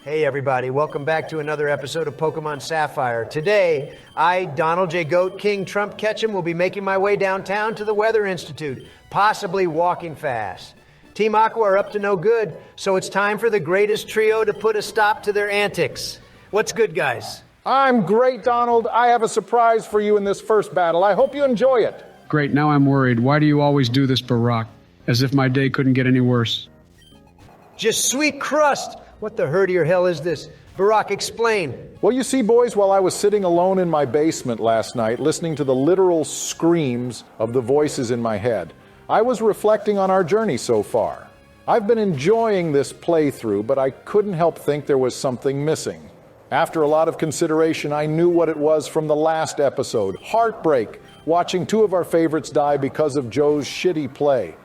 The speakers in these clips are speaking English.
Hey everybody, welcome back to another episode of Pokemon Sapphire. Today, I, Donald J. Goat King Trump Ketchum, will be making my way downtown to the Weather Institute, possibly walking fast. Team Aqua are up to no good, so it's time for the greatest trio to put a stop to their antics. What's good, guys? I'm great, Donald. I have a surprise for you in this first battle. I hope you enjoy it. Great, now I'm worried. Why do you always do this, Barack? As if my day couldn't get any worse. Just sweet crust! What the hurtier hell is this? Barack, explain. Well, you see, boys, while I was sitting alone in my basement last night, listening to the literal screams of the voices in my head, I was reflecting on our journey so far. I've been enjoying this playthrough, but I couldn't help think there was something missing. After a lot of consideration, I knew what it was from the last episode. Heartbreak, watching two of our favorites die because of Joe's shitty play.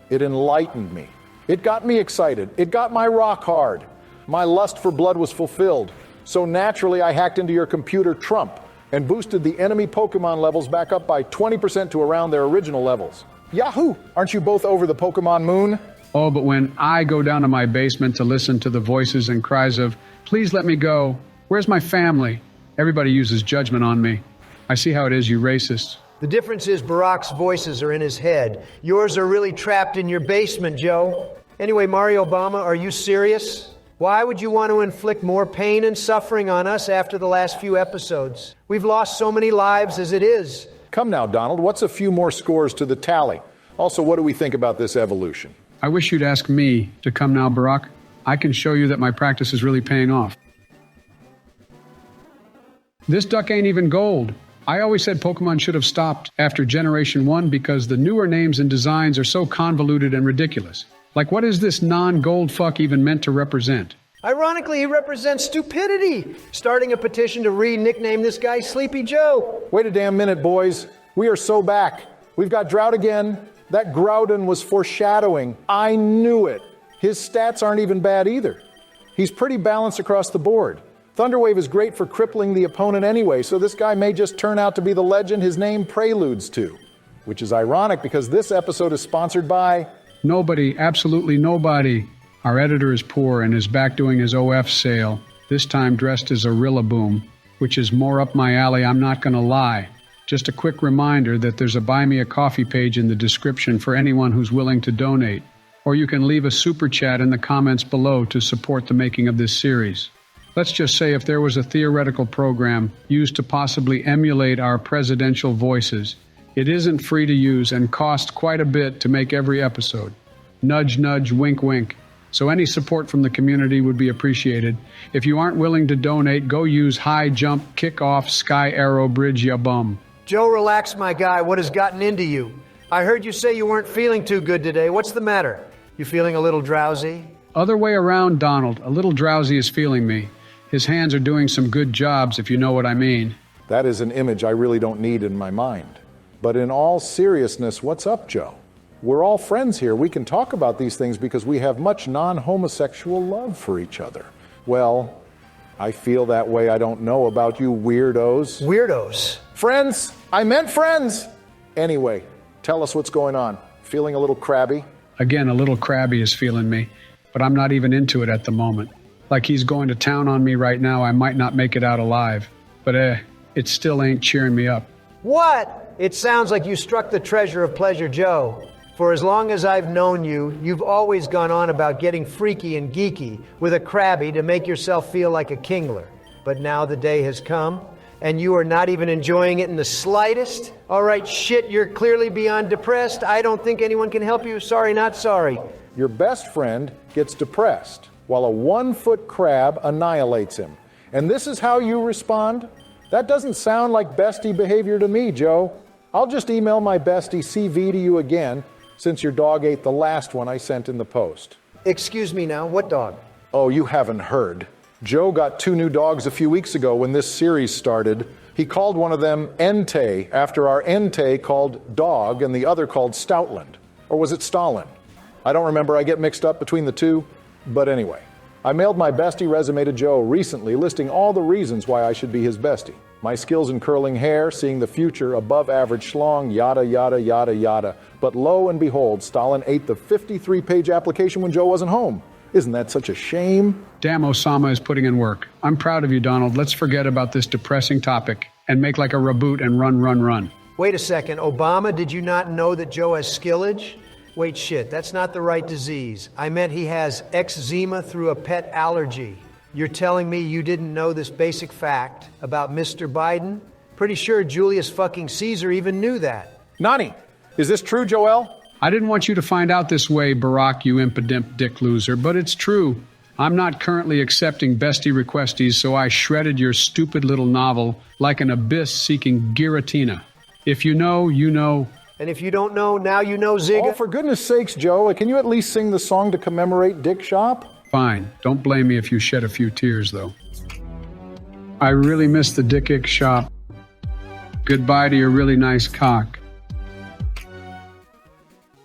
It enlightened me. It got me excited. It got my rock hard. My lust for blood was fulfilled. So naturally, I hacked into your computer, Trump, and boosted the enemy Pokemon levels back up by 20% to around their original levels. Yahoo! Aren't you both over the Pokemon moon? Oh, but when I go down to my basement to listen to the voices and cries of, "Please let me go. Where's my family?" Everybody uses judgment on me. I see how it is, you racists. The difference is Barack's voices are in his head. Yours are really trapped in your basement, Joe. Anyway, Mario Obama, are you serious? Why would you want to inflict more pain and suffering on us after the last few episodes? We've lost so many lives as it is. Come now, Donald, what's a few more scores to the tally? Also, what do we think about this evolution? I wish you'd ask me to come now, Barack. I can show you that my practice is really paying off. This duck ain't even gold. I always said Pokemon should have stopped after Generation 1 because the newer names and designs are so convoluted and ridiculous. Like, what is this non-gold fuck even meant to represent? Ironically, he represents stupidity. Starting a petition to re-nickname this guy Sleepy Joe. Wait a damn minute, boys. We are so back. We've got Drought again. That Groudon was foreshadowing. I knew it. His stats aren't even bad either. He's pretty balanced across the board. Thunderwave is great for crippling the opponent anyway, so this guy may just turn out to be the legend his name preludes to. Which is ironic because this episode is sponsored by... Nobody, absolutely nobody. Our editor is poor and is back doing his OF sale, this time dressed as a Rillaboom, which is more up my alley, I'm not gonna lie. Just a quick reminder that there's a Buy Me a Coffee page in the description for anyone who's willing to donate. Or you can leave a super chat in the comments below to support the making of this series. Let's just say if there was a theoretical program used to possibly emulate our presidential voices, it isn't free to use and costs quite a bit to make every episode. Nudge, nudge, wink, wink. So any support from the community would be appreciated. If you aren't willing to donate, go use High Jump, Kick Off, Sky Arrow Bridge, ya bum. Joe, relax, my guy. What has gotten into you? I heard you say you weren't feeling too good today. What's the matter? You feeling a little drowsy? Other way around, Donald. A little drowsy is feeling me. His hands are doing some good jobs, if you know what I mean. That is an image I really don't need in my mind. But in all seriousness, what's up, Joe? We're all friends here. We can talk about these things because we have much non-homosexual love for each other. Well, I feel that way. I don't know about you weirdos. Weirdos? Friends! I meant friends! Anyway, tell us what's going on. Feeling a little crabby? Again, a little crabby is feeling me, but I'm not even into it at the moment. Like he's going to town on me right now, I might not make it out alive. But it still ain't cheering me up. What? It sounds like you struck the treasure of Pleasure Joe. For as long as I've known you, you've always gone on about getting freaky and geeky with a crabby to make yourself feel like a kingler. But now the day has come, and you are not even enjoying it in the slightest? All right, shit, you're clearly beyond depressed. I don't think anyone can help you. Sorry, not sorry. Your best friend gets depressed, while a 1-foot crab annihilates him. And this is how you respond? That doesn't sound like bestie behavior to me, Joe. I'll just email my bestie CV to you again, since your dog ate the last one I sent in the post. Excuse me now, what dog? Oh, you haven't heard. Joe got 2 new dogs a few weeks ago when this series started. He called one of them Entei, after our Entei called Dog and the other called Stoutland. Or was it Stalin? I don't remember, I get mixed up between the two. But anyway, I mailed my bestie resume to Joe recently, listing all the reasons why I should be his bestie. My skills in curling hair, seeing the future, above average schlong, yada, yada, yada, yada. But lo and behold, Stalin ate the 53-page application when Joe wasn't home. Isn't that such a shame? Damn, Osama is putting in work. I'm proud of you, Donald. Let's forget about this depressing topic and make like a reboot and run. Wait a second, Obama, did you not know that Joe has skillage? Wait, shit, that's not the right disease. I meant he has eczema through a pet allergy. You're telling me you didn't know this basic fact about Mr. Biden? Pretty sure Julius fucking Caesar even knew that. Nani, is this true, Joel? I didn't want you to find out this way, Barack, you impudent dick loser, but it's true. I'm not currently accepting bestie requesties, so I shredded your stupid little novel like an abyss seeking Giratina. If you know, you know. And if you don't know, now you know, Zigga. Oh, for goodness sakes, Joe, can you at least sing the song to commemorate Dick Shop? Fine. Don't blame me if you shed a few tears, though. I really miss the Dick Shop. Goodbye to your really nice cock.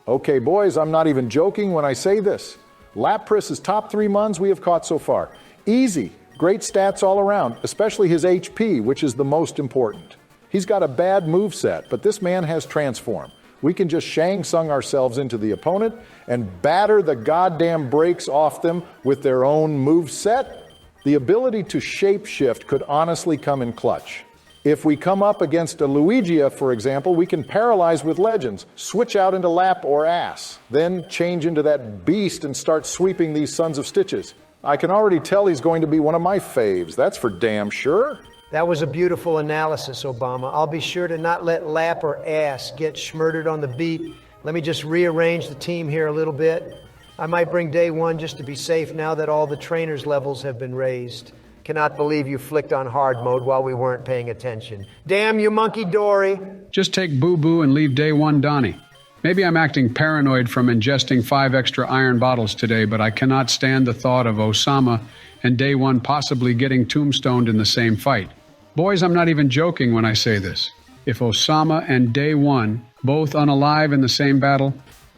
Okay, boys, I'm not even joking when I say this. Lapras is top 3 Muns we have caught so far. Easy. Great stats all around, especially his HP, which is the most important. He's got a bad moveset, but this man has transform. We can just Shang Tsung ourselves into the opponent and batter the goddamn brakes off them with their own moveset. The ability to shapeshift could honestly come in clutch. If we come up against a Luigia, for example, we can paralyze with legends, switch out into lap or ass, then change into that beast and start sweeping these sons of stitches. I can already tell he's going to be one of my faves, that's for damn sure. That was a beautiful analysis, Obama. I'll be sure to not let lap or ass get schmurdered on the beat. Let me just rearrange the team here a little bit. I might bring day one just to be safe now that all the trainers' levels have been raised. Cannot believe you flicked on hard mode while we weren't paying attention. Damn you, Monkey Dory. Just take Boo-Boo and leave day one Donnie. Maybe I'm acting paranoid from ingesting 5 extra iron bottles today, but I cannot stand the thought of Osama and day one possibly getting tombstoned in the same fight. Boys, I'm not even joking when I say this. If Osama and day one both unalive in the same battle,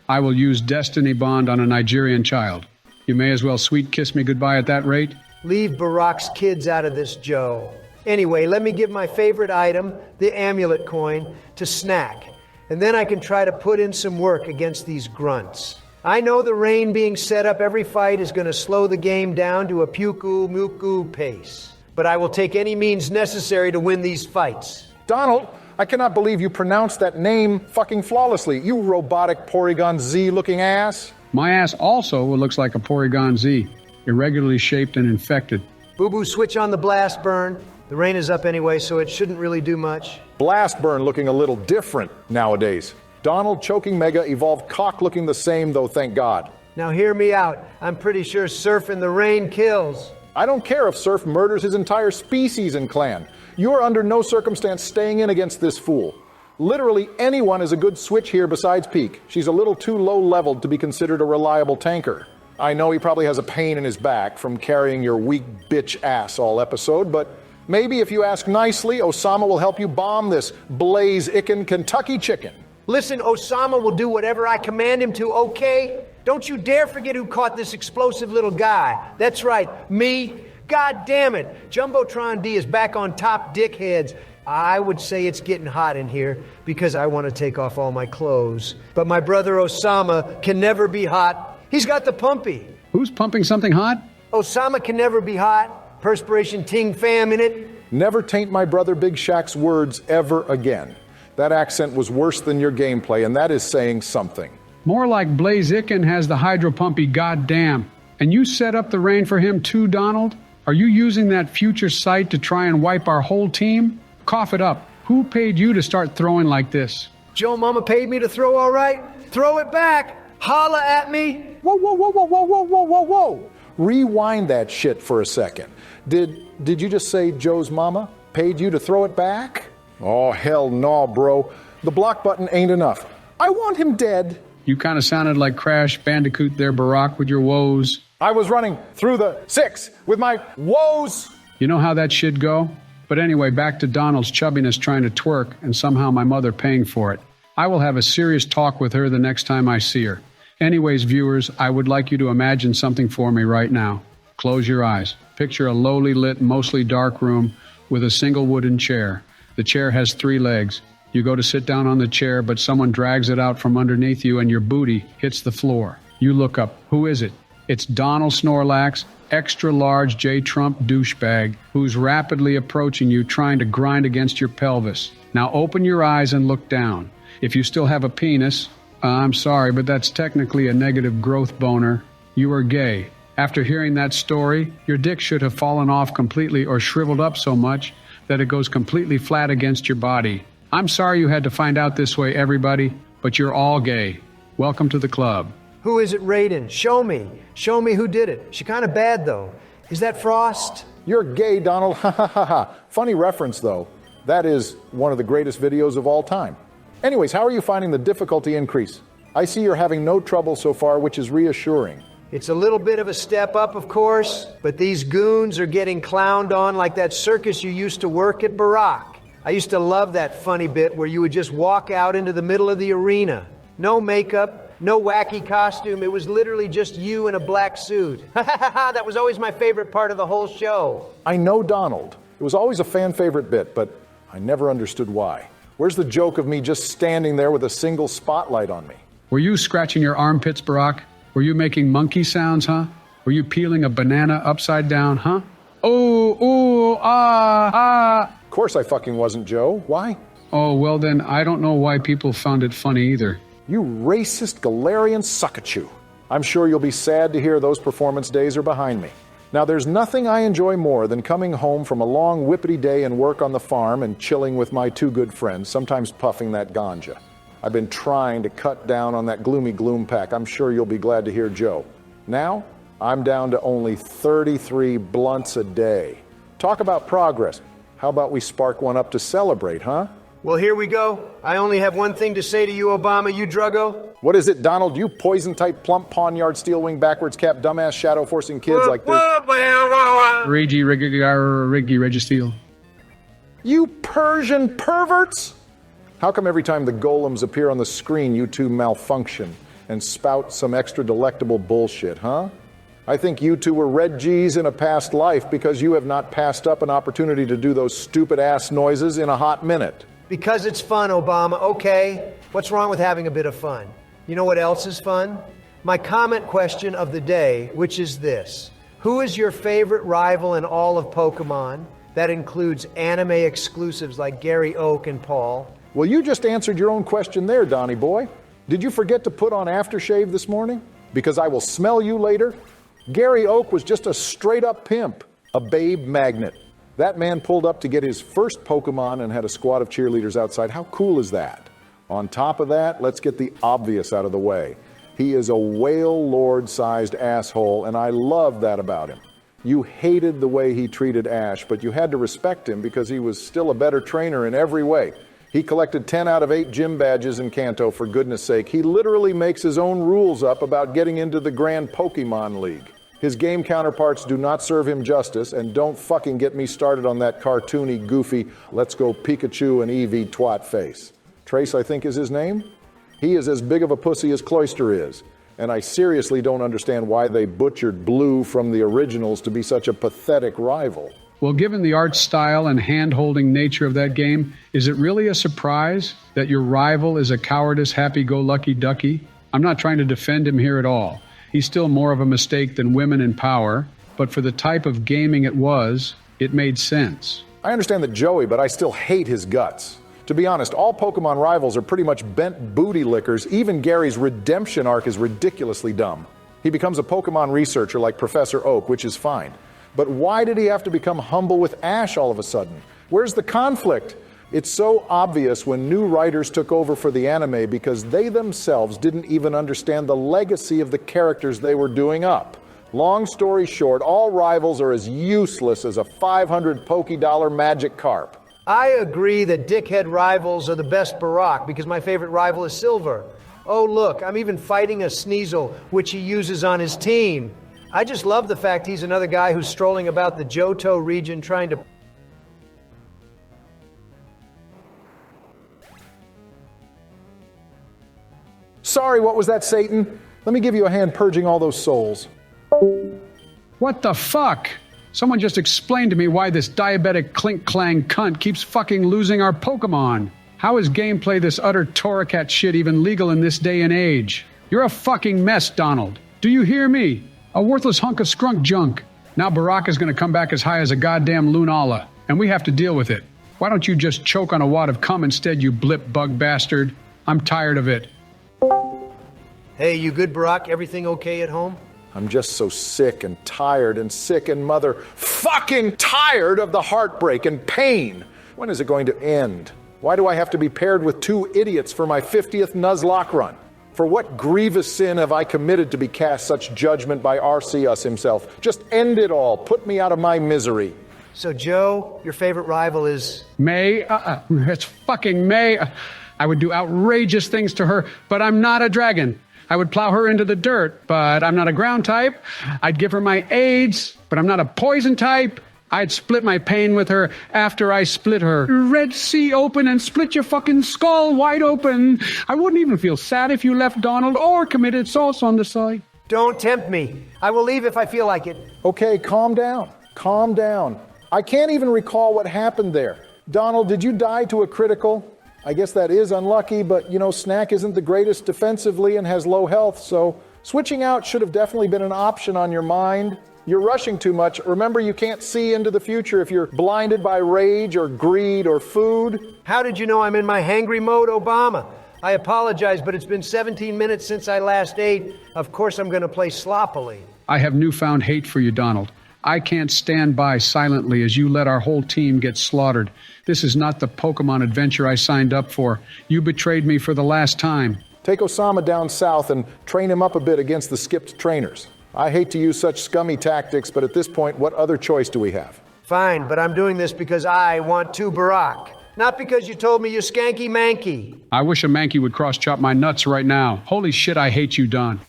I will use Destiny Bond on a Nigerian child. You may as well sweet kiss me goodbye at that rate. Leave Barack's kids out of this, Joe. Anyway, let me give my favorite item, the amulet coin, to Snack. And then I can try to put in some work against these grunts. I know the rain being set up every fight is going to slow the game down to a puku-muku pace. But I will take any means necessary to win these fights. Donald, I cannot believe you pronounced that name fucking flawlessly, you robotic Porygon Z-looking ass. My ass also looks like a Porygon Z, irregularly shaped and infected. Boo-Boo, switch on the blast burn. The rain is up anyway, so it shouldn't really do much. Blast burn looking a little different nowadays. Donald choking Mega evolved cock looking the same though, thank God. Now hear me out. I'm pretty sure Surf in the rain kills. I don't care if Surf murders his entire species and clan. You are under no circumstance staying in against this fool. Literally anyone is a good switch here besides Peak. She's a little too low-leveled to be considered a reliable tanker. I know he probably has a pain in his back from carrying your weak bitch ass all episode, but maybe if you ask nicely, Osama will help you bomb this Blaze-ickin' Kentucky chicken. Listen, Osama will do whatever I command him to, okay? Don't you dare forget who caught this explosive little guy. That's right, me. God damn it. Jumbotron D is back on top, dickheads. I would say it's getting hot in here because I want to take off all my clothes. But my brother Osama can never be hot. He's got the pumpy. Who's pumping something hot? Osama can never be hot. Perspiration ting fam in it. Never taint my brother Big Shaq's words ever again. That accent was worse than your gameplay, and that is saying something. More like Blaziken has the hydropumpy goddamn. And you set up the rain for him too, Donald? Are you using that future sight to try and wipe our whole team? Cough it up. Who paid you to start throwing like this? Joe Mama paid me to throw, all right? Throw it back. Holla at me. Whoa, whoa, whoa, whoa, whoa, whoa, whoa, whoa, whoa. Rewind that shit for a second. Did you just say Joe's mama paid you to throw it back? Oh, hell no, bro. The block button ain't enough. I want him dead. You kind of sounded like Crash Bandicoot there, Barack, with your woes. I was running through the 6 with my woes. You know how that should go? But anyway, back to Donald's chubbiness trying to twerk and somehow my mother paying for it. I will have a serious talk with her the next time I see her. Anyways, viewers, I would like you to imagine something for me right now. Close your eyes. Picture a lowly lit, mostly dark room with a single wooden chair. The chair has 3 legs. You go to sit down on the chair, but someone drags it out from underneath you and your booty hits the floor. You look up. Who is it? It's Donald Snorlax, extra large J Trump douchebag, who's rapidly approaching you trying to grind against your pelvis. Now open your eyes and look down. If you still have a penis, I'm sorry, but that's technically a negative growth boner. You are gay. After hearing that story, your dick should have fallen off completely or shriveled up so much that it goes completely flat against your body. I'm sorry you had to find out this way, everybody, but you're all gay. Welcome to the club. Who is it, Raiden? Show me. Show me who did it. She kind of bad, though. Is that Frost? You're gay, Donald. Ha ha ha ha. Funny reference, though. That is one of the greatest videos of all time. Anyways, how are you finding the difficulty increase? I see you're having no trouble so far, which is reassuring. It's a little bit of a step up, of course, but these goons are getting clowned on like that circus you used to work at Barack. I used to love that funny bit where you would just walk out into the middle of the arena. No makeup, no wacky costume. It was literally just you in a black suit. That was always my favorite part of the whole show. I know Donald. It was always a fan favorite bit, but I never understood why. Where's the joke of me just standing there with a single spotlight on me? Were you scratching your armpits, Barack? Were you making monkey sounds, huh? Were you peeling a banana upside down, huh? Oh, ooh, ah, ah. Of course I fucking wasn't, Joe. Why? Oh, well then, I don't know why people found it funny either. You racist Galarian suckachoo. I'm sure you'll be sad to hear those performance days are behind me. Now, there's nothing I enjoy more than coming home from a long whippity day and work on the farm and chilling with my two good friends, sometimes puffing that ganja. I've been trying to cut down on that gloomy gloom pack. I'm sure you'll be glad to hear, Joe. Now, I'm down to only 33 blunts a day. Talk about progress. How about we spark one up to celebrate, huh? Well, here we go. I only have one thing to say to you, Obama, you druggo. What is it, Donald? You poison-type, plump, pawn-yard, steel-wing, backwards cap, dumbass, shadow-forcing kids like this. Reggie Registeel. You Persian perverts! How come every time the golems appear on the screen, you two malfunction and spout some extra delectable bullshit, huh? I think you two were red G's in a past life because you have not passed up an opportunity to do those stupid-ass noises in a hot minute. Because it's fun, Obama, okay? What's wrong with having a bit of fun? You know what else is fun? My comment question of the day, which is this. Who is your favorite rival in all of Pokemon? That includes anime exclusives like Gary Oak and Paul. Well, you just answered your own question there, Donnie boy. Did you forget to put on aftershave this morning? Because I will smell you later. Gary Oak was just a straight-up pimp, a babe magnet. That man pulled up to get his first Pokemon and had a squad of cheerleaders outside. How cool is that? On top of that, let's get the obvious out of the way. He is a whale lord-sized asshole, and I love that about him. You hated the way he treated Ash, but you had to respect him because he was still a better trainer in every way. He collected 10 out of 8 gym badges in Kanto, for goodness sake. He literally makes his own rules up about getting into the Grand Pokemon League. His game counterparts do not serve him justice, and don't fucking get me started on that cartoony, goofy, let's go Pikachu and Eevee twat face. Trace, I think, is his name? He is as big of a pussy as Cloyster is, and I seriously don't understand why they butchered Blue from the originals to be such a pathetic rival. Well, given the art style and hand-holding nature of that game, is it really a surprise that your rival is a cowardice happy-go-lucky ducky? I'm not trying to defend him here at all. He's still more of a mistake than women in power, but for the type of gaming it was, it made sense. I understand that Joey, but I still hate his guts. To be honest, all Pokemon rivals are pretty much bent booty lickers. Even Gary's redemption arc is ridiculously dumb. He becomes a Pokemon researcher like Professor Oak, which is fine. But why did he have to become humble with Ash all of a sudden? Where's the conflict? It's so obvious when new writers took over for the anime because they themselves didn't even understand the legacy of the characters they were doing up. Long story short, all rivals are as useless as a 500 Pokédollar magic carp. I agree that dickhead rivals are the best Barack because my favorite rival is Silver. Oh look, I'm even fighting a Sneasel, which he uses on his team. I just love the fact he's another guy who's strolling about the Johto region trying to... Sorry, what was that, Satan? Let me give you a hand purging all those souls. What the fuck? Someone just explained to me why this diabetic clink-clang cunt keeps fucking losing our Pokemon. How is gameplay this utter Torracat shit even legal in this day and age? You're a fucking mess, Donald. Do you hear me? A worthless hunk of skunk junk. Now Barack is going to come back as high as a goddamn Lunala, and we have to deal with it. Why don't you just choke on a wad of cum instead, you blip bug bastard? I'm tired of it. Hey, you good, Barack? Everything okay at home? I'm just so sick and tired and sick and mother fucking tired of the heartbreak and pain. When is it going to end? Why do I have to be paired with two idiots for my 50th Nuzlocke run? For what grievous sin have I committed to be cast such judgment by Arceus himself? Just end it all. Put me out of my misery. So, Joe, your favorite rival is... May? It's fucking May. I would do outrageous things to her, but I'm not a dragon. I would plow her into the dirt, but I'm not a ground type. I'd give her my AIDS, but I'm not a poison type. I'd split my pain with her after I split her. Red Sea open and split your fucking skull wide open. I wouldn't even feel sad if you left Donald or committed sauce on the side. Don't tempt me. I will leave if I feel like it. Okay, calm down. Calm down. I can't even recall what happened there. Donald, did you die to a critical? I guess that is unlucky, but you know, Snack isn't the greatest defensively and has low health, so switching out should have definitely been an option on your mind. You're rushing too much. Remember, you can't see into the future if you're blinded by rage or greed or food. How did you know I'm in my hangry mode, Obama? I apologize, but it's been 17 minutes since I last ate. Of course I'm going to play sloppily. I have newfound hate for you, Donald. I can't stand by silently as you let our whole team get slaughtered. This is not the Pokemon adventure I signed up for. You betrayed me for the last time. Take Osama down south and train him up a bit against the skipped trainers. I hate to use such scummy tactics, but at this point, what other choice do we have? Fine, but I'm doing this because I want to Barack. Not because you told me you skanky manky. I wish a Mankey would cross-chop my nuts right now. Holy shit, I hate you, Don.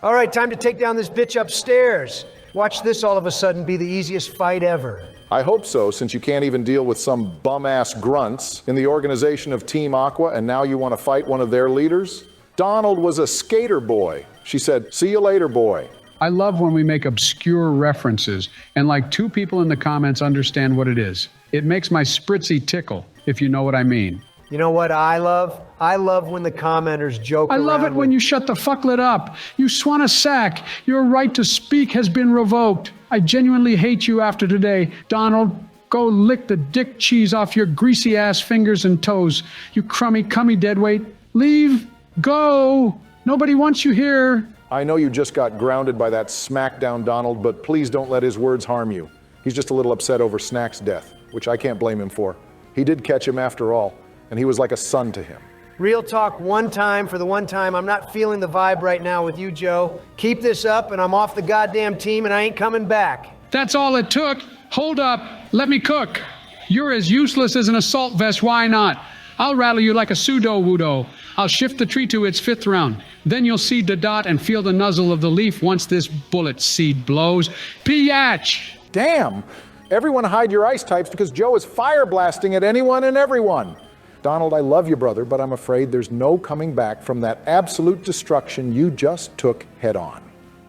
All right, time to take down this bitch upstairs. Watch this all of a sudden be the easiest fight ever. I hope so, since you can't even deal with some bum-ass grunts in the organization of Team Aqua, and now you want to fight one of their leaders? Donald was a skater boy. She said, "See you later, boy." I love when we make obscure references, and like two people in the comments understand what it is. It makes my spritzy tickle, if you know what I mean. You know what I love? I love when the commenters joke I around love it when you shut the fucklet up. You swan a sack. Your right to speak has been revoked. I genuinely hate you after today. Donald, go lick the dick cheese off your greasy ass fingers and toes. You crummy, cummy deadweight. Leave. Go. Nobody wants you here. I know you just got grounded by that smackdown, Donald, but please don't let his words harm you. He's just a little upset over Snack's death, which I can't blame him for. He did catch him after all, and he was like a son to him. Real talk, one time for the one time. I'm not feeling the vibe right now with you, Joe. Keep this up and I'm off the goddamn team and I ain't coming back. That's all it took. Hold up. Let me cook. You're as useless as an assault vest. Why not? I'll rattle you like a pseudo-wudo. I'll shift the tree to its 5th round. Then you'll see the dot and feel the nuzzle of the leaf once this bullet seed blows. Piatch! Damn! Everyone hide your ice types because Joe is fire blasting at anyone and everyone. Donald, I love you, brother, but I'm afraid there's no coming back from that absolute destruction you just took head on.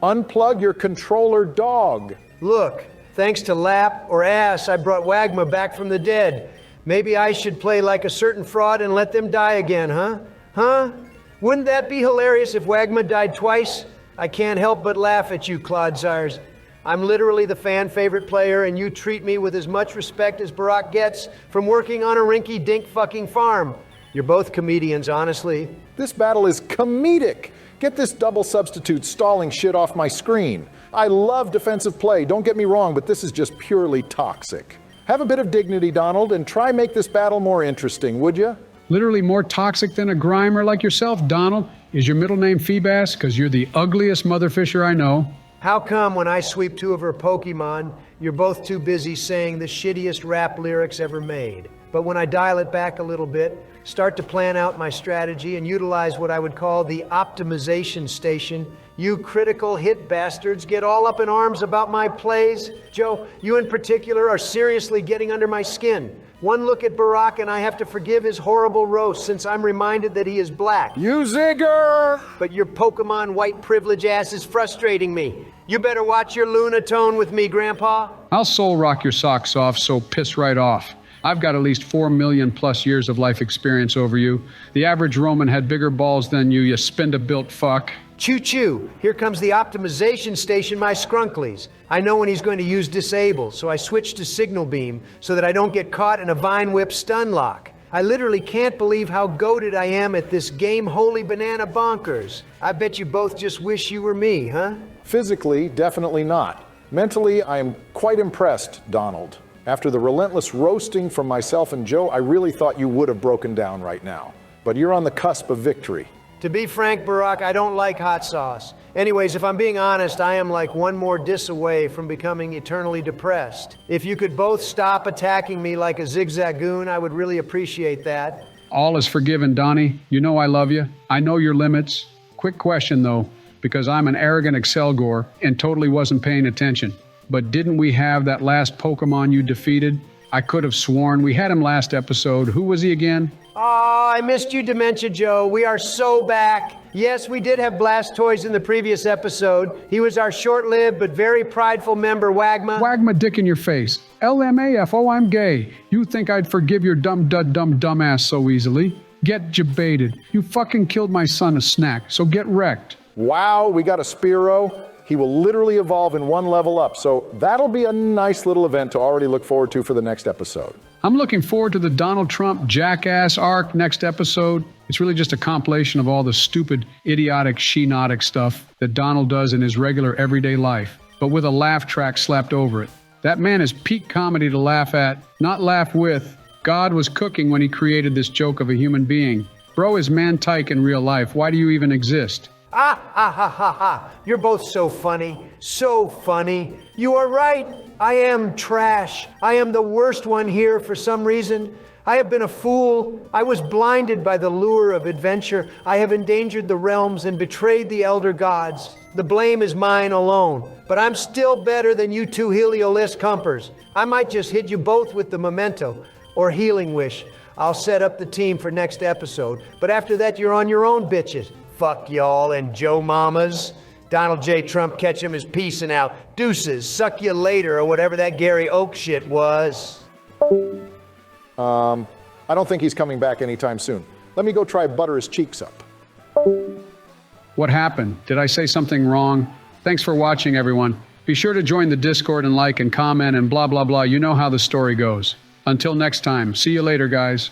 Unplug your controller, dog. Look, thanks to Lap or Ass, I brought Wagma back from the dead. Maybe I should play like a certain fraud and let them die again, huh? Huh? Wouldn't that be hilarious if Wagma died twice? I can't help but laugh at you, Clodsires. I'm literally the fan favorite player, and you treat me with as much respect as Barack gets from working on a rinky-dink fucking farm. You're both comedians, honestly. This battle is comedic. Get this double substitute stalling shit off my screen. I love defensive play, don't get me wrong, but this is just purely toxic. Have a bit of dignity, Donald, and try make this battle more interesting, would you? Literally more toxic than a grimer like yourself, Donald. Is your middle name Feebass? Because you're the ugliest motherfisher I know. How come when I sweep 2 of her Pokemon, you're both too busy saying the shittiest rap lyrics ever made? But when I dial it back a little bit, start to plan out my strategy and utilize what I would call the optimization station, you critical hit bastards get all up in arms about my plays. Joe, you in particular are seriously getting under my skin. One look at Barack and I have to forgive his horrible roast since I'm reminded that he is black. You zigger! But your Pokemon white privilege ass is frustrating me. You better watch your Luna tone with me, Grandpa. I'll soul rock your socks off, so piss right off. I've got at least 4 million plus years of life experience over you. The average Roman had bigger balls than you spinda-built fuck. Choo-choo, here comes the optimization station, my scrunklies. I know when he's going to use disable, so I switch to signal beam so that I don't get caught in a vine whip stun lock. I literally can't believe how goated I am at this game, holy banana bonkers. I bet you both just wish you were me, huh? Physically, definitely not. Mentally, I am quite impressed, Donald. After the relentless roasting from myself and Joe, I really thought you would have broken down right now. But you're on the cusp of victory. To be frank, Barack, I don't like hot sauce. Anyways, if I'm being honest, I am like one more diss away from becoming eternally depressed. If you could both stop attacking me like a zigzagoon, I would really appreciate that. All is forgiven, Donnie. You know I love you. I know your limits. Quick question, though, because I'm an arrogant Excelgor and totally wasn't paying attention. But didn't we have that last Pokemon you defeated? I could have sworn we had him last episode. Who was he again? Oh, I missed you, Dementia Joe. We are so back. Yes, we did have Blastoise in the previous episode. He was our short-lived but very prideful member, Wagma. Wagma dick in your face. LMAF, oh, I'm gay. You think I'd forgive your dumbass so easily? Get jebaited. You fucking killed my son a snack, so get wrecked. Wow, we got a Spearow. He will literally evolve in one level up, so that'll be a nice little event to already look forward to for the next episode. I'm looking forward to the Donald Trump jackass arc next episode. It's really just a compilation of all the stupid, idiotic, she-notic stuff that Donald does in his regular everyday life, but with a laugh track slapped over it. That man is peak comedy to laugh at, not laugh with. God was cooking when he created this joke of a human being. Bro is man-tyke in real life. Why do you even exist? Ah, ha, ha, ha, ha. You're both so funny. So funny. You are right. I am trash. I am the worst one here for some reason. I have been a fool. I was blinded by the lure of adventure. I have endangered the realms and betrayed the elder gods. The blame is mine alone. But I'm still better than you two Heliolist compers. I might just hit you both with the memento or healing wish. I'll set up the team for next episode. But after that, you're on your own, bitches. Fuck y'all and Joe Mamas. Donald J. Trump catch him as peacing out. Deuces, suck you later, or whatever that Gary Oak shit was. I don't think he's coming back anytime soon. Let me go try butter his cheeks up. What happened? Did I say something wrong? Thanks for watching, everyone. Be sure to join the Discord and like and comment and blah, blah, blah. You know how the story goes. Until next time, see you later, guys.